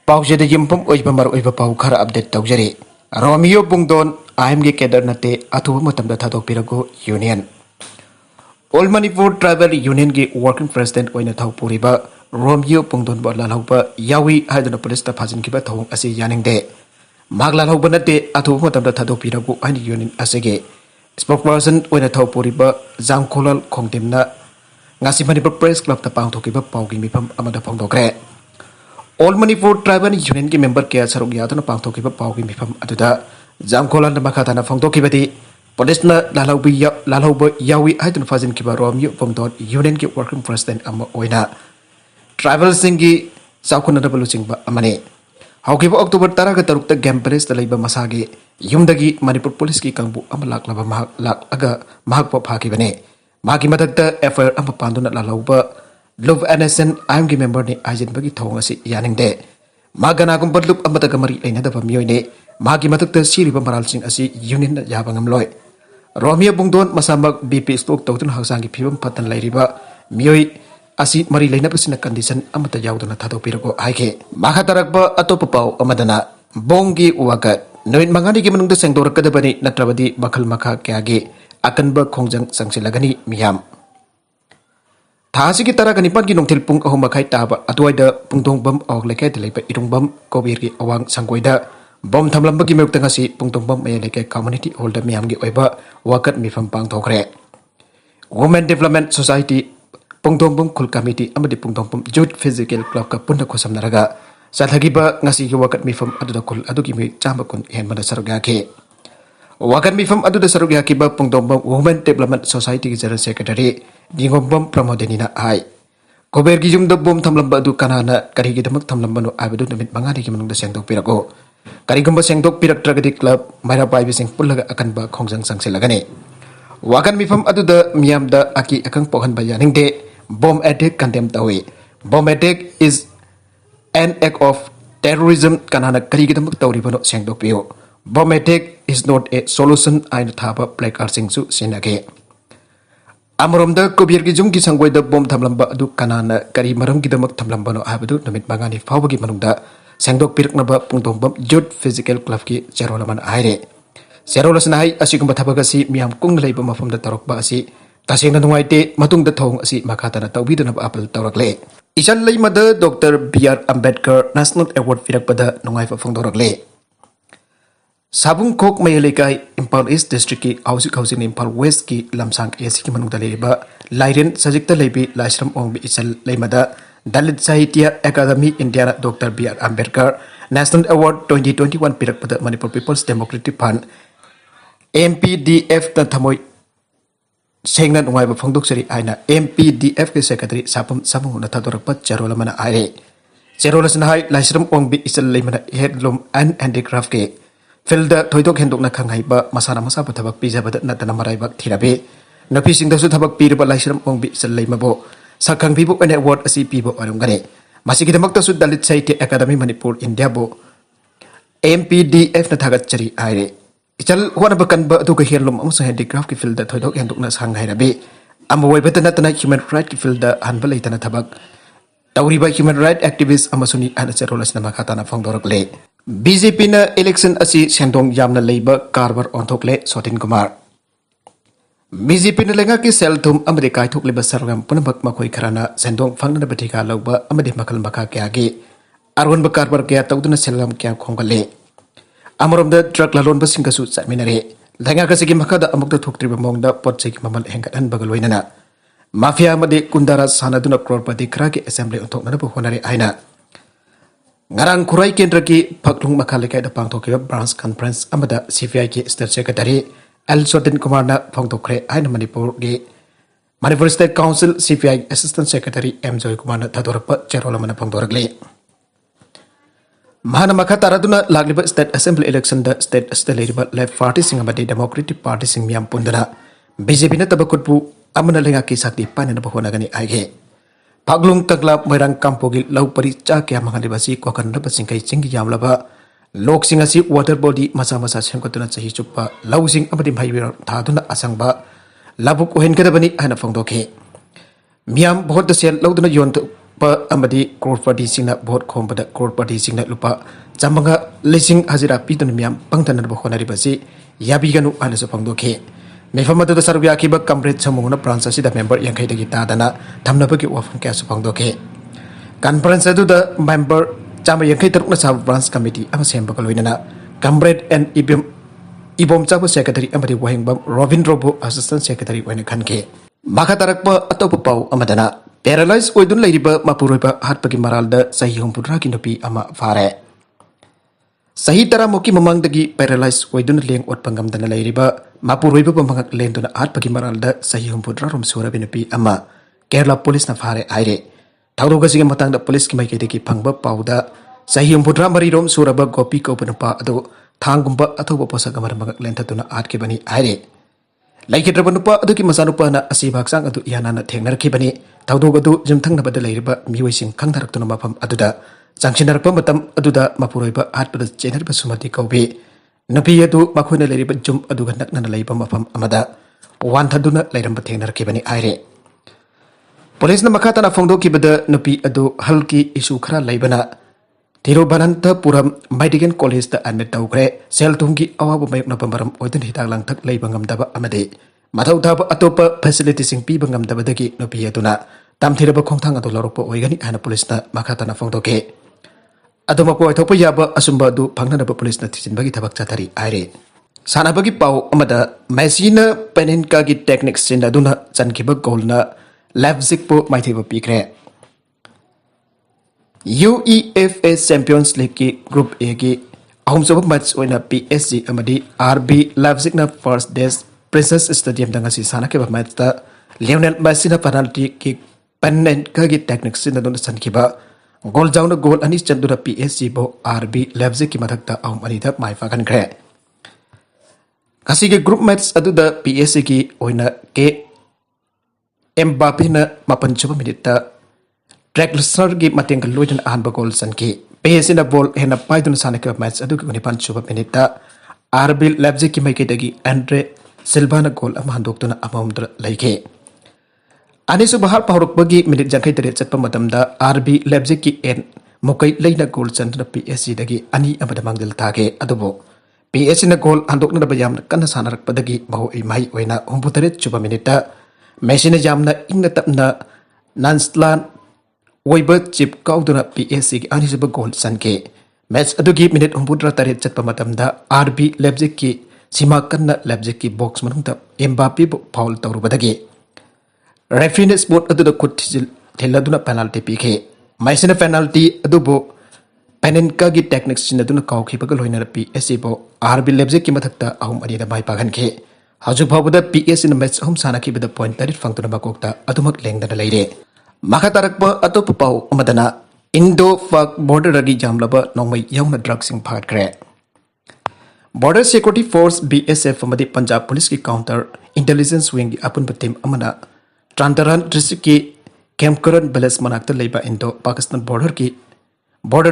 पाउजे the यमपम ओइबा मर ओइबा पाउ खरा अपडेट तौजरे रोमियो बुंगदोन आइम गे केडर नते अथुब मतम द थादोक पिरगो union all Manipur tribal union के वर्किंग प्रेसिडेंट ओइना थाउ पुरिबा रोमियो बुंगदोन ब लालौबा यावी हाइदन पुलिस ता फाजिन किबा थाउ असे यानिंगदे माग लालौबा नते अथुब मतम द थादोक पिरगो आइन यूनियन असेगे स्पोकपर्सन ओइना थाउ पुरिबा जांगखोलाल खोंगदिमना ngasi Manipur Press Club ta pangthokiba paugi mifam amada phongdokre All Manipur Tribal Union ki member kya saruk yadana pangthokiba paugi mifam aduda jamkholan makhatana phongtokibati police na lalauba yawi haidun fazin kiba romio pomdon union ki working president amma oina tribal singi saukuna da balusing ba amane haukiba October 10 ga taruk ta game press ta leiba masage yumdagi Manipur police ki kangbu amalak laba mahak aga mahak pa phakibane Maki matakta FIR ang papandun at lalauba Love NSN ayam ki member ni Ajin bagi thong asi yaning de Magana kung padlup ang matagamari ay nadapa miyoy ni Maki matakta siri pamaral sing asi union na yabang amloy Romeo bungdon masamag BP stroke tautun hagsang ki pibang patan lay riba miyoy asi mari lay na pasina condition ang matayaw doon na tataw pirago ayke Makatarak ba ato papaw amadana Bonggi uwagat Noin mangani ki manung da sengdorak kadabani natrabadi bakal maka kayagi akan ba khongjang sangsilagani miyam thasi ki tara kani pan ki nongthil pung ahum makhai taba atuaida pungtong bam awak lekai de leipa irung bam kobir ki awang sangkoida bom thamlam ba ki mekta ngasi pungtong bam ay lekai community holder miyam gi oiba wakat mifam pang thokre women development society pungtong bam khul committee amadi pungtong bam youth physical club ka punna khosam naraga sathagi ba ngasi ki wakat mifam aduda khul adugi mi chamba kun hen mada sarga ke Wakan mifam adu da saruk yakiba pungtombam Women Development Society ki General Secretary Dingombam Pramodenina ai Kober ki jumda bom thamlamba adu kanana kari ki damak thamlamba no abadu namit mangari ki manung da sengdok pirako kari gumba sengdok pirak tragedi club maira pai bising pullaga akan ba khongjang sangsilagani Wakan mifam adu da miyam da aki akang pohan bayaning de bomb attack condemn tawi bomb attack is an act of terrorism kanana kari ki damak tawri bano sengdok piyo Bomb attack is not a solution aina thaba placard singsu sinage Amromda kobir ki jung ki sangwai da bom thamlamba adu kanana kari maram ki damak thamlamba no abadu namit mangani phawgi manungda sengdok pirakna ba pungtong bam youth physical club ki cherolaman aire cherolasna hai asigum bathabaga si miam kung leiba mafam da tarok ba asi tasengna nungaite matung da thong asi makhatana tawbidana ba apal tawrakle Isan leimada Dr. B.R. Ambedkar National Award firakpada nungai fa phongdorakle Sabung Kok Mayalekai Impal East District ki Housing Impal West ki Lamsang AC ki manung daleba Lairen Sajikta Lebi Laisram Ongbi Isal Leimada Dalit Sahitya Academy India Dr. B.R. Ambedkar National Award 2021 pirak pada Manipur People's Democratic Fund MPDF na thamoy sengna nungay ba phongdok sari aina MPDF ki Secretary Sapam Samung na thadorak pat charola mana aire charola sanahai Laisram Ongbi Isal Leimada Headloom and Handicraft ke Filda thoidok hendok na khangai ba masana masa ba thabak pija ba na marai bak thirabe napi singda su thabak pir ba laisram ongbi sallai mabo sakhang bibu an award asi pibo arung gane masigi damak ta su dalit saite academy Manipur India bo MPDF na thagat chari aire ichal hona ba kan ba du ka herlom am sa handicraft ki filda thoidok hendok na sanghai rabe amwai ba tana human right ki filda hanba leitana thabak tawri ba human right activist amasuni ana cherolas na makhatana phongdorak le BJP na election asi sendong yamna leiba karbar onthokle Sotin Kumar BJP na lenga ki selthum amade kai thok leba sargam punamak makhoi kharana sendong phangna bathika lawba amade makal makha kya ge arwan ba karbar kya tawduna selgam kya khongale amarom da truck lalon ba singkasu chaminare lenga ka sigi makha da amuk da thoktri ba mongda potche ki mamal hengat han bagaloinana mafia amade kundara sanaduna crorpati khra ki assembly onthokna ba honare aina Ngarang Kurai Kendra ki Paklung Makalekai da Pangtokyo Branch Conference amada CPI ki State Secretary L. Sotin Kumar na Pangtokre aina Manipur State Council CPI Assistant Secretary M. Joy Kumar na Tadorapa Cherola mana Pangtoragle Mahana Makataraduna Lagliba State Assembly Election da State Leriba Left Party sing amadi Democratic Party sing Miam Pundana BJP na tabakutpu amana lenga ki sakti paina na bahonagani aige Paglung taglap merang kampogil lau pari cha kya mangalibasi kwakan na pasingkai chingi yamlaba lok singasi water body masa sengkotuna chahi chupa lau sing amadi bhaibir thaduna asangba labuk ohen kadabani ana phongdoke miam bahut da sel lauduna yon crore singna vote khombada crore singna lupa chamanga lising hazira pitun miam pangtan bo khonari basi yabi ganu ana so phangdo khe mefamadu da sarubya ki ba comrade chamungna branch asida member yankai dagi ta dana thamna bagi wafam kya so phangdo khe conference adu da member chama yankai taruk na sab branch committee ama semba kaloina comrade and ibom chabu secretary amadi wahingbam Robin Robo assistant secretary waina khanke maka tarakpa atopa pau amadana paralyzed oidun lairiba Mapuroiba hatpagi maralda sahi humpudra ki nupi ama fare sahi tara moki mamangdagi paralyzed oidun leng otpangam dana lairiba Mapuroiba Mangak lenduna hatpagi maralda sahi humpudra rom sura binupi ama Kerala police na fare aire thauroga siga matangda police ki maikede ki phangba pauda sahi humpudra mari rom suraba gopi ko panapa ado thangumba athoba posaga Mangak lentaduna atke bani aire Laikidraba nupa aduki masanupa na asibaksang adu yana na thengnar kibani tawdog adu jumthang nabada lairiba miwaising khangtharakuna mafam aduda jangsinarpa matam aduda Mapuroiba atpada chenarba sumati kaubi nupi adu makhuna lairiba jum aduga nakna laiba mafam amada wanthaduna lairamba thengnar kibani aire Police na makatana phongdo kibada nupi adu halki issue khara laibana Thiruvananthapuram Medical College da admit tawkre sel thumgi awabu mayokna pamaram oidan hitak langthak leiba ngamdaba amade mathau thaba atopa facility sing piba ngamdabadagi nupi aduna tamthiraba khongthang adu lorokpa oigani hana police na makatana phongdoke aduma po thopa yaba asumba du phangnaba police na thijinbagi thabak chathari aire sanabagi pau amada machine peninka gi techniques sin aduna chankiba golna Leipzig po maithiba pikre UEFA Champions League की Group A की ahumsoba match oina PSG amadi RB Leipzig na first days Princess Stadium danga si sana ke match ta Lionel Messi na penalty kick panen ka gi techniques sin don san ki ba goal jauna goal ani chandura PSG bo RB Leipzig ki mathak ta ahum ani da mai fa kan kre kasi ke group match adu da PSG ki oina ke Mbappe na mapan chuba minute ta Drexler gi mating kalujan ahanba goal san ki PSG na ball hena paidun sana ke match adu ki pan chuba minute RB Leipzig ki maike dagi Andre Silva na goal am handoktuna amamdra laike ani su bahar pahruk bagi minute jangkai tere chatpa matamda RB Leipzig ki en mokai leina goal san na PSG dagi ani amada mangdil thage adubo PSG na goal handokna bayam kana sanarak padagi bahu mai oina humputare chuba minute Messi na jamna ingna tapna Nanslan Oiba chip kauduna PSG ki anisaba goal sanke match adugi minute humpudra tare chatpa matamda RB Leipzig ki sima kanna Leipzig ki box manungta Mbappe foul tawrubadagi referee sport adu khut theladuna penalty pike Messi na penalty adubo penenka gi techniques sinaduna kawkhibaga loina PSG bo RB Leipzig ki mathakta ahum ani da bai paganke haju phawada PSG na match hum sana ki bida point tarit fangtuna bakokta adumak lengdana leire Makatarakpa atop pau amadana Indo Fak border ragi jamlaba nongmai yauna drugs sing phakre Border Security Force BSF amadi Punjab Police ki counter intelligence wing gi apun batim amana Trandaran district ki Kemkaran Balas manakta leiba Indo Pakistan border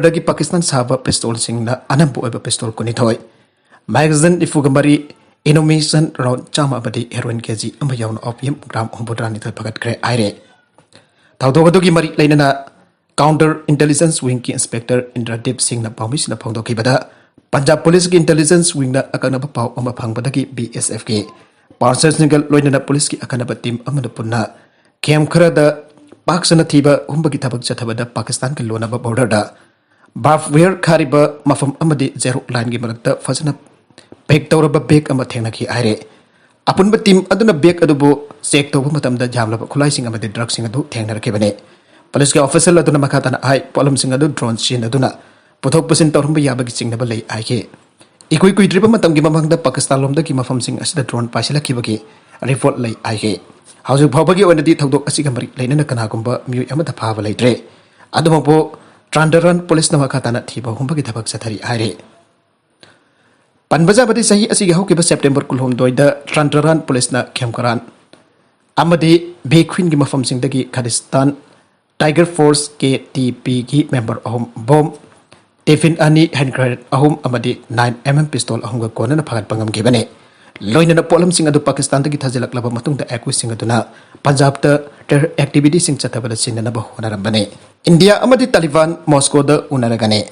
ragi Pakistan saba pistol sing na anampu eba pistol kuni thoi magazine ifugamari innovation round chama abadi heroin kg amba yauna opium gram humbudrani thoi phagat kre aire Tawdogadogi mari lainana counter intelligence wing ki inspector Indradeep Singh na pawmis na phangdoki bada Punjab Police ki intelligence wing na akana ba paw ama phangbadagi BSF ki Parsons single loinana police ki akana ba team amana punna kem khara da paksana thiba humbagi thabak chathabada Pakistan ki lona ba border da Bafware khariba mafam amadi zero line gi marakta fazana bag tawraba bag ama thengna ki aire Apunba team aduna bag adubo check tawba matamda jamlaba khulai sing amade drug sing adu thengnar kebane police ka officer aduna makatana ai polum sing adu drone shin aduna puthok pusin tawrumba yabagi sing naba lei ai ke ikoi kui tripa matam gi mamangda Pakistan lomda ki mafam sing asida drone paisila kibagi report lei ai ke hauju phawbagi onadi thawdok asiga mari leinana kana gumba miu amada phaba leitre aduma bo Trandaran police na makatana thiba humbagi thabak sathari aire Panbaja badi sahi asigi haukiba September kulhom doida Trandaran police na Kemkaran amadi Bequin gi mafam sing dagi Kurdistan Tiger Force KTP gi member ahum bomb Tiffin ani hand grenade ahum amadi 9mm pistol ahum ga kona na phagat pangam gi bane loina na polam sing adu Pakistan dagi thajalak laba matung da accuse sing aduna Punjab ta terror activity sing chathabala sinna ba honarambane India amadi Taliban Moscow da unaragane.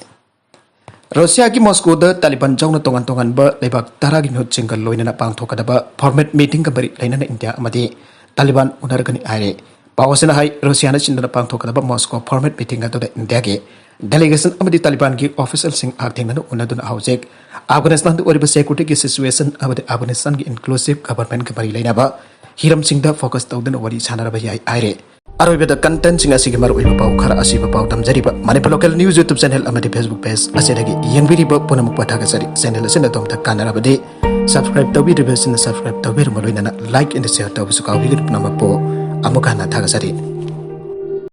Russia ki Moscow da Taliban jawna tongan ba lebak taragi mihut singal loinana pangthokadaba format meeting ka bari lainana India amadi Taliban unaragani aire. Pawasana hai Russia na chindana pangthokadaba Moscow format meeting ado da India ge delegation amadi Taliban ki official sing arthingana unaduna haujek Afghanistan da oriba security ki situation amadi Afghanistan ki inclusive government ka bari lainaba hiram singda focus tawdana wari sanaraba yai aire. Aroibada content singa sige maru iba pau khara asiba pau tamjariba Manipur local news YouTube channel amadi Facebook page asedagi yengbiriba ponamuk pathaga sari channel asena domta kanarabadi subscribe tawi reverse subscribe tawi rumaloi nana like and share tawi sukawi namapo amukana thaga sari